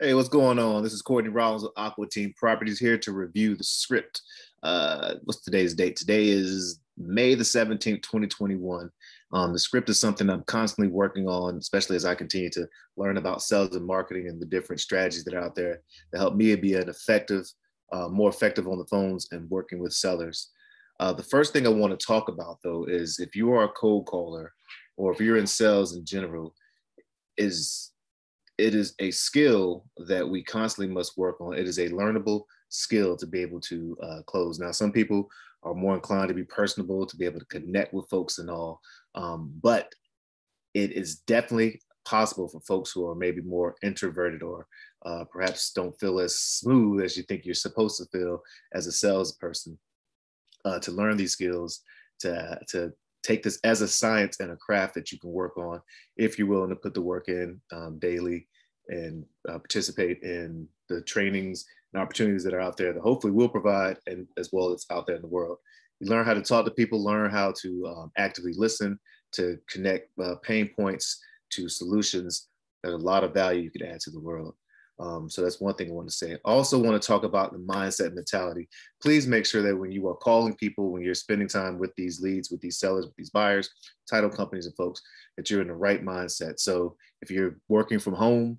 Hey, what's going on? This is Courtney Rollins with Aqua Team Properties here to review the script. What's today's date? Today is May the 17th, 2021. The script is something I'm constantly working on, especially as I continue to learn about sales and marketing and the different strategies that are out there to help me be an effective, more effective on the phones and working with sellers. The first thing I want to talk about, though, is if you are a cold caller or if you're in sales in general, is it is a skill that we constantly must work on. It is a learnable skill to be able to close. Now, some people are more inclined to be personable, to be able to connect with folks and all, but it is definitely possible for folks who are maybe more introverted or perhaps don't feel as smooth as you think you're supposed to feel as a salesperson to learn these skills, to take this as a science and a craft that you can work on if you're willing to put the work in daily and participate in the trainings and opportunities that are out there that hopefully will provide, and as well as out there in the world. You learn how to talk to people, learn how to actively listen, to connect pain points to solutions. There's a lot of value you can add to the world. So that's one thing I want to say. I also want to talk about the mindset mentality. Please make sure that when you are calling people, when you're spending time with these leads, with these sellers, with these buyers, title companies and folks, that you're in the right mindset. So if you're working from home,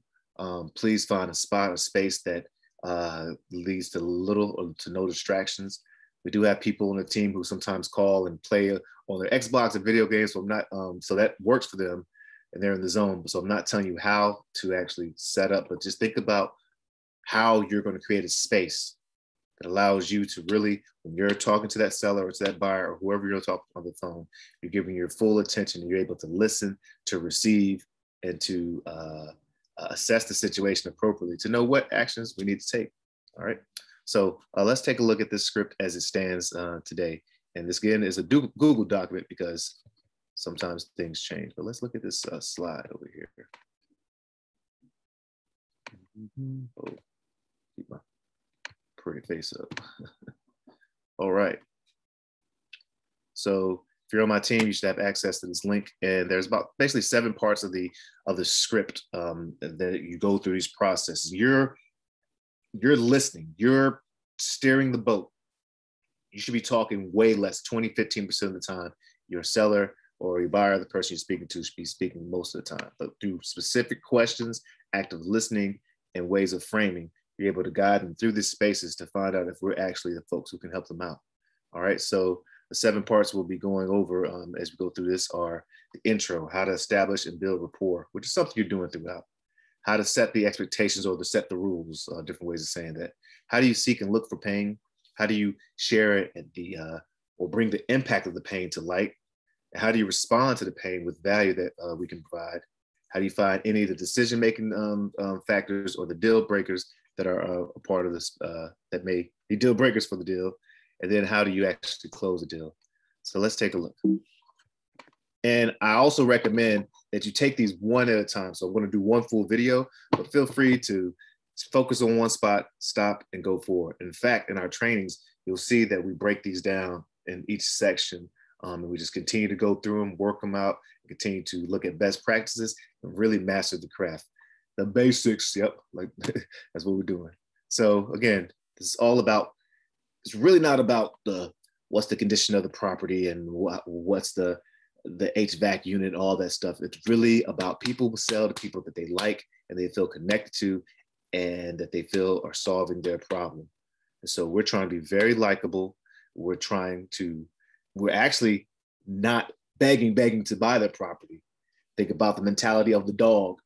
please find a spot, a space that leads to little or to no distractions. We do have people on the team who sometimes call and play on their Xbox and video games. So I'm not, so that works for them and they're in the zone. So I'm not telling you how to actually set up, but just think about how you're going to create a space that allows you to really, when you're talking to that seller or to that buyer or whoever you're talking on the phone, you're giving your full attention and you're able to listen, to receive, and to assess the situation appropriately to know what actions we need to take. All right. So let's take a look at this script as it stands today. And this again is a Google document because sometimes things change, but let's look at this slide over here. Oh, keep my pretty face up. All right. So if you're on my team, you should have access to this link. And there's about basically 7 parts of the script that you go through these processes. You're listening, you're steering the boat. You should be talking way less, 20-15% of the time. You're a seller or your buyer, the person you're speaking to, should be speaking most of the time. But through specific questions, active listening, and ways of framing, you're able to guide them through these spaces to find out if we're actually the folks who can help them out. All right, so the 7 parts we'll be going over as we go through this are the intro, how to establish and build rapport, which is something you're doing throughout. How to set the expectations or to set the rules, different ways of saying that. How do you seek and look for pain? How do you share it at or bring the impact of the pain to light? How do you respond to the pain with value that we can provide? How do you find any of the decision-making factors or the deal breakers that are a part of this that may be deal breakers for the deal? And then how do you actually close a deal? So let's take a look. And I also recommend that you take these one at a time. So I'm going to do one full video, but feel free to focus on one spot, stop, and go forward. In fact, in our trainings, you'll see that we break these down in each section. And we just continue to go through them, work them out, and continue to look at best practices and really master the craft. The basics, yep, like that's what we're doing. So again, this is all about, it's really not about what's the condition of the property and what's the HVAC unit, all that stuff. It's really about people who sell to people that they like and they feel connected to and that they feel are solving their problem. And so we're trying to be very likable. We're actually not begging to buy their property. Think about the mentality of the dog.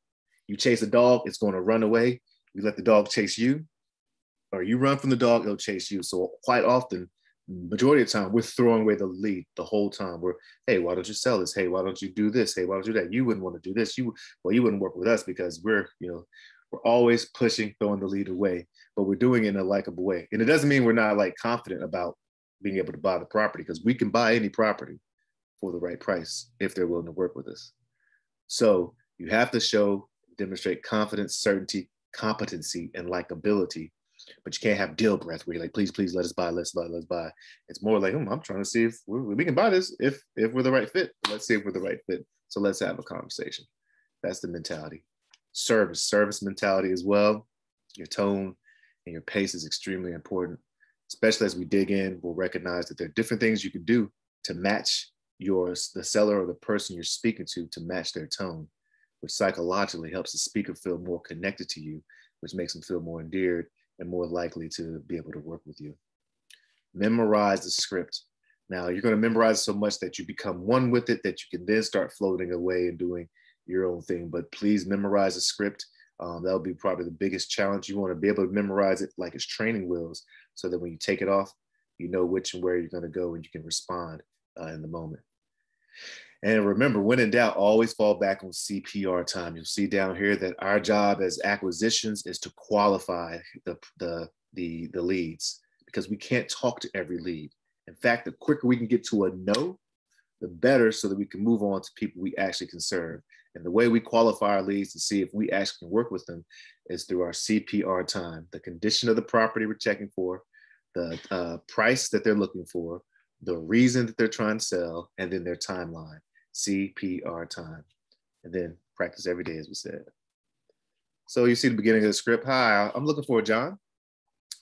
You chase a dog, it's going to run away. You let the dog chase you, or you run from the dog, it'll chase you. So quite often, majority of the time, we're throwing away the lead the whole time. We're, hey, why don't you sell this? Hey, why don't you do this? Hey, why don't you do that? You wouldn't want to do this. You wouldn't work with us because we're always pushing, throwing the lead away, but we're doing it in a likable way. And it doesn't mean we're not like confident about being able to buy the property, because we can buy any property for the right price if they're willing to work with us. So you have to demonstrate confidence, certainty, competency, and likability. But you can't have deal breath where you're like, please, let us buy, let's buy. It's more like, I'm trying to see if we can buy this if we're the right fit. Let's see if we're the right fit. So let's have a conversation. That's the mentality. Service mentality as well. Your tone and your pace is extremely important, especially as we dig in. We'll recognize that there are different things you can do to match the seller or the person you're speaking to match their tone, which psychologically helps the speaker feel more connected to you, which makes them feel more endeared and more likely to be able to work with you. Memorize the script. Now, you're going to memorize so much that you become one with it, that you can then start floating away and doing your own thing. But please memorize the script. That'll be probably the biggest challenge. You want to be able to memorize it like it's training wheels, so that when you take it off, you know which and where you're going to go and you can respond in the moment. And remember, when in doubt, always fall back on CPR time. You'll see down here that our job as acquisitions is to qualify the leads, because we can't talk to every lead. In fact, the quicker we can get to a no, the better, so that we can move on to people we actually can serve. And the way we qualify our leads to see if we actually can work with them is through our CPR time, the condition of the property we're checking for, the price that they're looking for, the reason that they're trying to sell, and then their timeline, CPR time. And then practice every day, as we said. So you see the beginning of the script. Hi, I'm looking for John.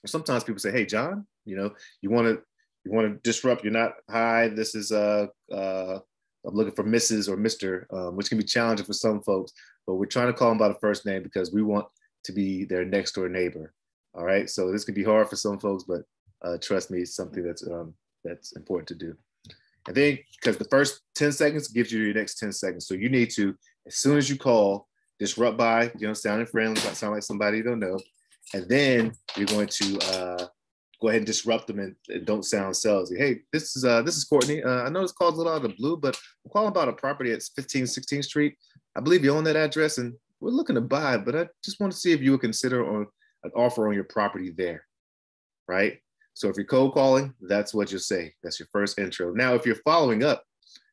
Or sometimes people say, hey, John, you want to disrupt. You're not, hi, this is, I'm looking for Mrs. or Mr., which can be challenging for some folks, but we're trying to call them by the first name because we want to be their next door neighbor. All right. So this can be hard for some folks, but trust me, it's something that's important to do. And then, because the first 10 seconds gives you your next 10 seconds. So you need to, as soon as you call, disrupt by, sounding friendly, not sound like somebody you don't know. And then you're going to go ahead and disrupt them and don't sound salesy. Hey, this is Courtney. I know this call's a little out of the blue, but I'm calling about a property at 1516th Street. I believe you own that address and we're looking to buy, but I just want to see if you would consider an offer on your property there, right? So if you're cold calling, that's what you'll say. That's your first intro. Now, if you're following up,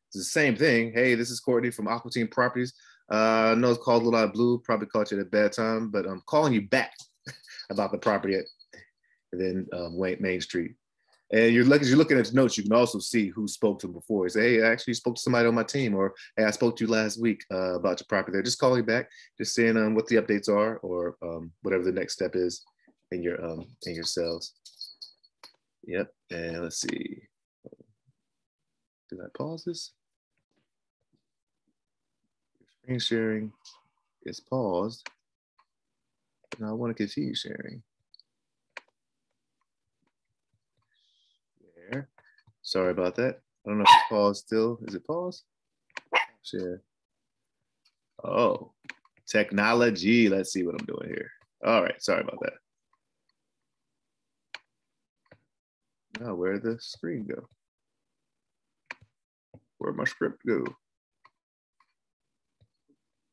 it's the same thing. Hey, this is Courtney from Aqua Properties. I know it's called a little out of blue, probably caught you at a bad time, but I'm calling you back about the property at Main Street. And you're looking at the notes, you can also see who spoke to them before. You say, hey, I actually spoke to somebody on my team, or hey, I spoke to you last week about your property there. Just calling back, just saying what the updates are, or whatever the next step is in your sales. Yep. And let's see. Did I pause this? Screen sharing is paused. Now I want to continue sharing. There. Sorry about that. I don't know if it's paused still. Is it paused? Share. Oh, technology. Let's see what I'm doing here. All right. Sorry about that. Now, where'd the screen go? Where'd my script go?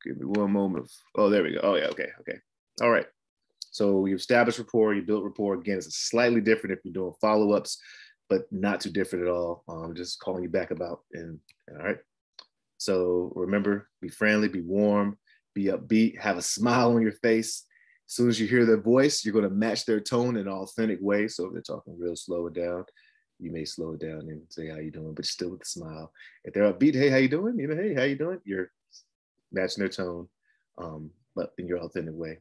Give me one moment. Oh, there we go. Oh, yeah. Okay. All right. So you establish rapport, you build rapport. Again, it's slightly different if you're doing follow-ups, but not too different at all. Just calling you back about. All right. So remember, be friendly, be warm, be upbeat, have a smile on your face. As soon as you hear their voice, you're going to match their tone in an authentic way. So if they're talking real slow it down, you may slow it down and say, how you doing? But still with a smile. If they're upbeat, hey, how you doing? Hey, how you doing? You're matching their tone, but in your authentic way.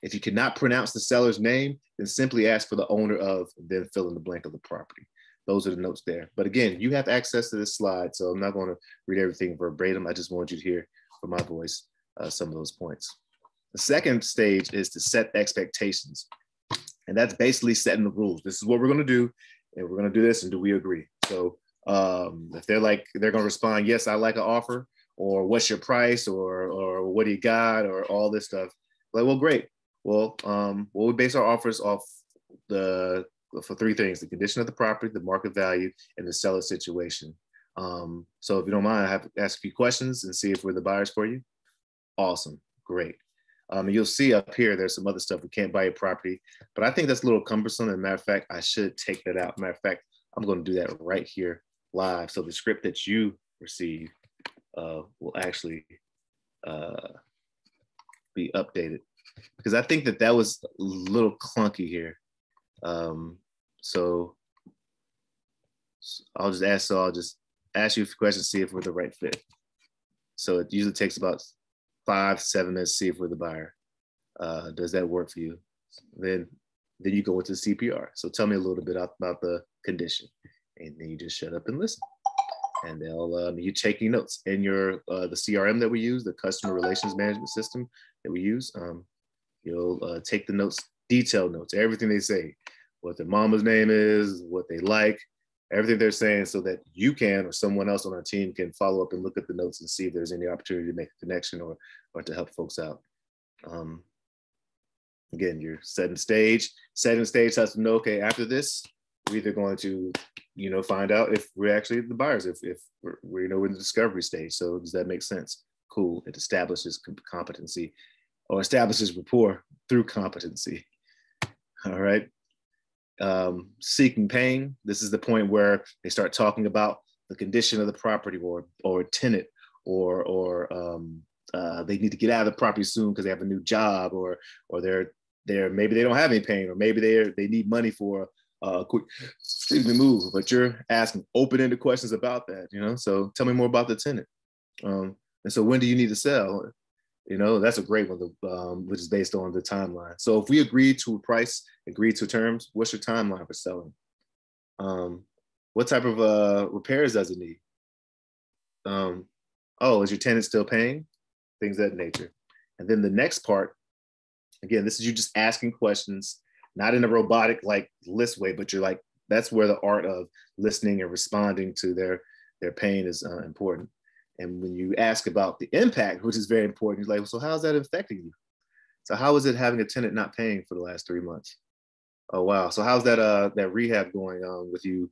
If you cannot pronounce the seller's name, then simply ask for the owner of, then fill in the blank of the property. Those are the notes there. But again, you have access to this slide, so I'm not going to read everything verbatim. I just want you to hear from my voice some of those points. The second stage is to set expectations. And that's basically setting the rules. This is what we're going to do, and we're going to do this, and do we agree? So if they're going to respond, yes, I like an offer, or what's your price, or what do you got, or all this stuff. Like, well, great. Well, we base our offers off for three things: the condition of the property, the market value, and the seller situation. So if you don't mind, I have to ask a few questions and see if we're the buyers for you. Awesome, great. You'll see up here, there's some other stuff. We can't buy your property, but I think that's a little cumbersome. As a matter of fact, I should take that out. Matter of fact, I'm going to do that right here live. So the script that you receive will actually be updated, because I think that was a little clunky here. So I'll just ask you a few questions, see if we're the right fit. So it usually takes about 5 to 7 minutes to see if we're the buyer. Does that work for you? Then you go into CPR. So tell me a little bit about the condition, and then you just shut up and listen. And they'll you taking notes in your the CRM that we use, the customer relations management system that we use. You'll take the notes, detailed notes, everything they say, what their mama's name is, what they like, everything they're saying, so that you can or someone else on our team can follow up and look at the notes and see if there's any opportunity to make a connection or to help folks out. Again, you're setting stage. Setting stage has to know, okay, after this, we're either going to, find out if we're actually the buyers, if we're in the discovery stage. So does that make sense? Cool. It establishes competency, or establishes rapport through competency. All right. Seeking paying. This is the point where they start talking about the condition of the property, or a tenant, or they need to get out of the property soon because they have a new job, or they're maybe they don't have any pain, or maybe they need money for a quick move. But you're asking open-ended questions about that, So tell me more about the tenant. And so when do you need to sell? That's a great one, which is based on the timeline. So if we agree to a price, agree to terms, what's your timeline for selling? What type of repairs does it need? Is your tenant still paying? Things of that nature. And then the next part, again, this is you just asking questions, not in a robotic list way, but you're that's where the art of listening and responding to their pain is important. And when you ask about the impact, which is very important, you're like, so how's that affecting you? So how is it having a tenant not paying for the last 3 months? Oh, wow. So how's that rehab going on with you?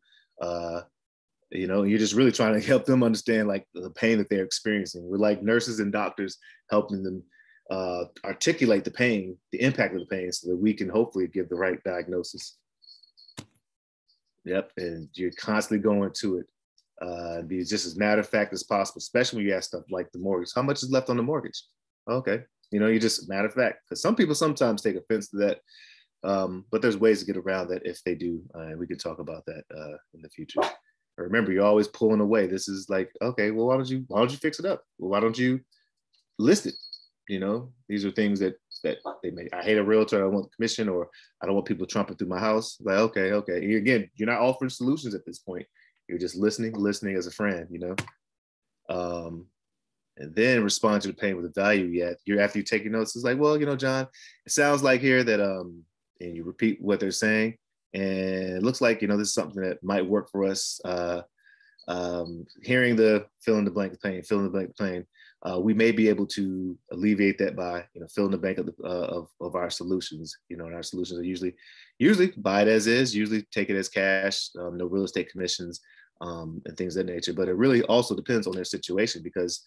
You're just really trying to help them understand the pain that they're experiencing. We're like nurses and doctors helping them articulate the pain, the impact of the pain, so that we can hopefully give the right diagnosis. Yep. And you're constantly going to it. Be just as matter of fact as possible, especially when you ask stuff like the mortgage. How much is left on the mortgage? Okay. You just matter of fact, because some people sometimes take offense to that. But there's ways to get around that if they do. And we can talk about that in the future. Remember, you're always pulling away. This is okay, well, why don't you fix it up? Well, why don't you list it? These are things that they may. I hate a realtor. I don't want commission, or I don't want people trumping through my house. Okay. Again, you're not offering solutions at this point. You're just listening as a friend, and then respond to the pain with the value yet. After you take your notes, it's well, John, it sounds like here that, and you repeat what they're saying. And it looks like, this is something that might work for us. Hearing the fill in the blank pain, we may be able to alleviate that by, fill in the blank of our solutions. And our solutions are usually buy it as is, usually take it as cash, no real estate commissions, and things of that nature. But it really also depends on their situation, because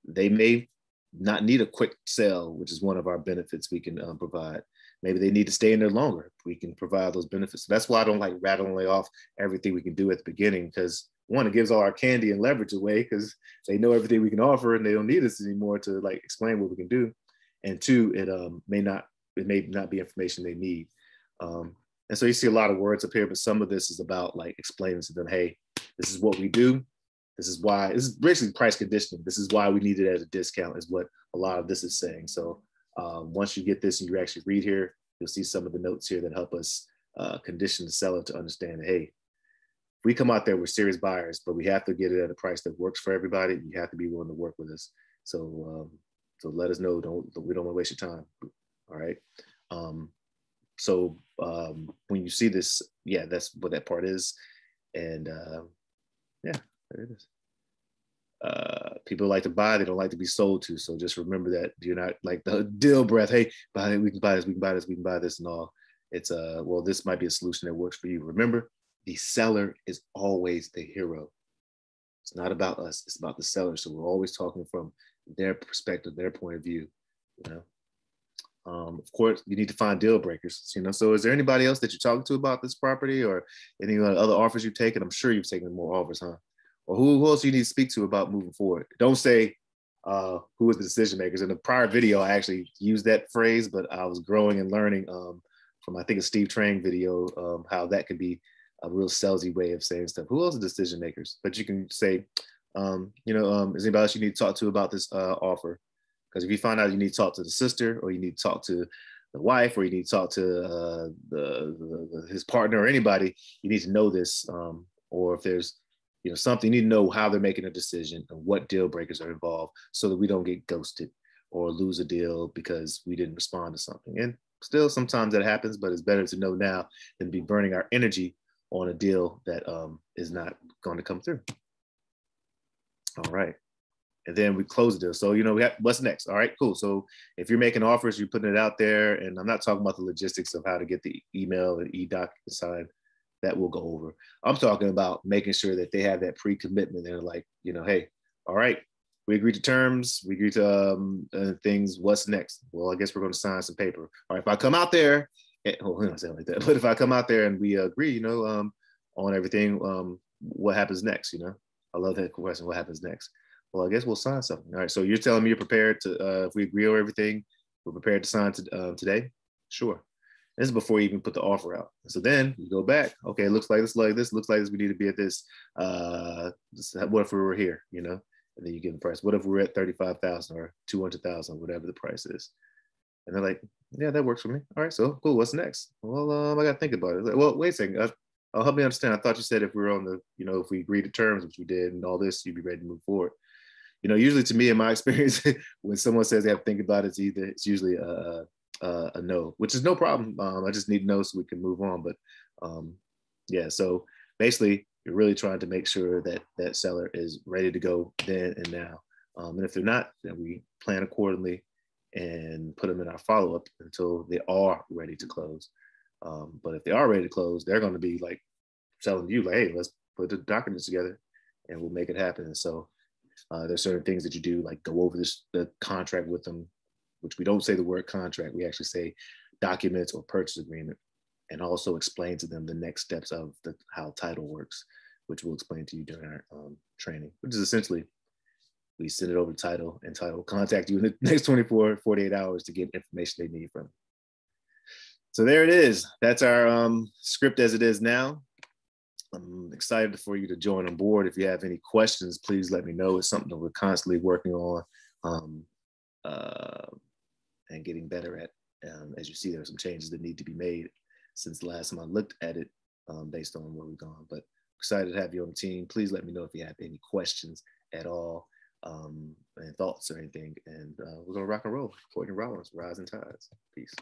they may not need a quick sale, which is one of our benefits we can provide. Maybe they need to stay in there longer. We can provide those benefits. So that's why I don't like rattling off everything we can do at the beginning, because one, it gives all our candy and leverage away, because they know everything we can offer and they don't need us anymore to explain what we can do. And two, it may not be information they need. And so you see a lot of words up here, but some of this is about explaining to them, hey, this is what we do. This is basically price conditioning. This is why we need it as a discount, is what a lot of this is saying. So once you get this and you actually read here, you'll see some of the notes here that help us condition the seller to understand, hey, we come out there with serious buyers, but we have to get it at a price that works for everybody. You have to be willing to work with us. So let us know. We don't want to waste your time. All right. When you see this, yeah, that's what that part is. And yeah, there it is. People like to buy, they don't like to be sold to. So just remember that you're not like the deal breath. Hey, we can buy this, we can buy this, we can buy this, and all. It's well, this might be a solution that works for you. Remember, the seller is always the hero. It's not about us, it's about the seller. So we're always talking from their perspective, their point of view. Of course, you need to find deal breakers. So is there anybody else that you're talking to about this property, or any other offers you've taken? I'm sure you've taken more offers, huh? Or who else you need to speak to about moving forward? Don't say who is the decision makers. In the prior video, I actually used that phrase, but I was growing and learning from, I think, a Steve Trang video, how that can be a real salesy way of saying stuff. Who else are decision makers? But you can say, is anybody else you need to talk to about this offer? Because if you find out you need to talk to the sister, or you need to talk to the wife, or you need to talk to his partner or anybody, you need to know this. Or if there's something, you need to know how they're making a decision and what deal breakers are involved, so that we don't get ghosted or lose a deal because we didn't respond to something. And still, sometimes that happens, but it's better to know now than be burning our energy on a deal that is not going to come through. All right. And then we close the deal. So, we have, what's next? All right, cool. So if you're making offers, you're putting it out there. And I'm not talking about the logistics of how to get the email and e-doc signed. That we'll go over. I'm talking about making sure that they have that pre-commitment. They're like, hey, all right, we agreed to terms. We agreed to things. What's next? Well, I guess we're going to sign some paper. All right, if I come out there, don't say it like that. But if I come out there and we agree, on everything, what happens next? I love that question. What happens next? Well, I guess we'll sign something. All right. So you're telling me you're prepared to, if we agree on everything, we're prepared to sign today? Sure. This is before you even put the offer out. So then you go back. Okay, it looks like this, looks like this. We need to be at this. What if we were here, And then you give the price. What if we're at 35,000 or 200,000, whatever the price is? And they're like, yeah, that works for me. All right, so cool. What's next? Well, I got to think about it. Like, well, wait a second. I'll help me understand. I thought you said if we were on the, if we agreed to terms, which we did, and all this, you'd be ready to move forward. Usually to me, in my experience, when someone says they have to think about it, it's usually a no, which is no problem. I just need to know so we can move on. But yeah, so basically, you're really trying to make sure that that seller is ready to go then and now. And if they're not, then we plan accordingly and put them in our follow-up until they are ready to close. But if they are ready to close, they're going to be like telling you, like, hey, let's put the documents together and we'll make it happen. And so there's certain things that you do, like go over the contract with them, which we don't say the word contract. We actually say documents or purchase agreement, and also explain to them the next steps of how title works, which we'll explain to you during our training, which is essentially we send it over to title, and title will contact you in the next 48 hours to get information they need from you. So there it is. That's our script as it is now. I'm excited for you to join on board. If you have any questions, please let me know. It's something that we're constantly working on and getting better at. As you see, there are some changes that need to be made since the last time I looked at it based on where we've gone. But excited to have you on the team. Please let me know if you have any questions at all and thoughts or anything. And we're going to rock and roll. Courtney Rollins, Rising Tides. Peace.